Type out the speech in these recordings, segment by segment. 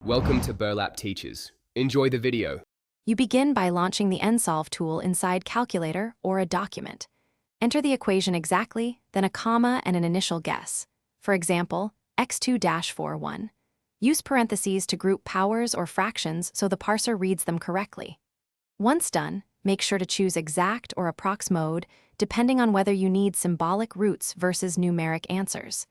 Welcome to Burlap Teachers. Enjoy the video. You begin by launching the N.Solve tool inside Calculator or a document. Enter the equation exactly, then a comma and an initial guess. For example, x2-41. Use parentheses to group powers or fractions so the parser reads them correctly. Once done, make sure to choose exact or approx mode, depending on whether you need symbolic roots versus numeric answers.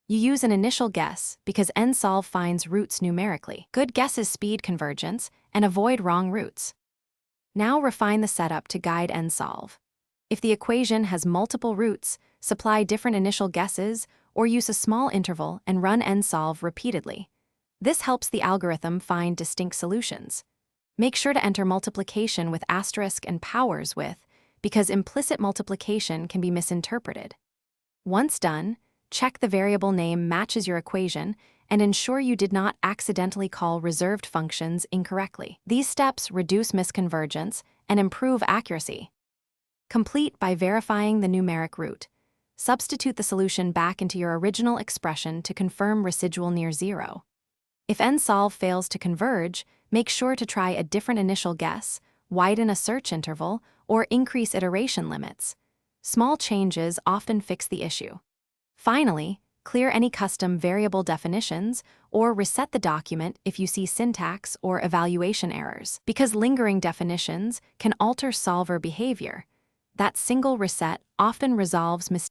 You use an initial guess because N.Solve finds roots numerically. Good guesses speed convergence and avoid wrong roots. Now refine the setup to guide N.Solve. If the equation has multiple roots, supply different initial guesses or use a small interval and run N.Solve repeatedly. This helps the algorithm find distinct solutions. Make sure to enter multiplication with asterisk and powers with, because implicit multiplication can be misinterpreted. Once done, check the variable name matches your equation and ensure you did not accidentally call reserved functions incorrectly. These steps reduce misconvergence and improve accuracy. Complete by verifying the numeric root. Substitute the solution back into your original expression to confirm residual near zero. If N.Solve fails to converge, make sure to try a different initial guess, widen a search interval, or increase iteration limits. Small changes often fix the issue. Finally, clear any custom variable definitions or reset the document if you see syntax or evaluation errors, because lingering definitions can alter solver behavior. That single reset often resolves mistakes.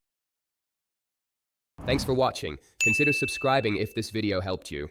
Thanks for watching. Consider subscribing if this video helped you.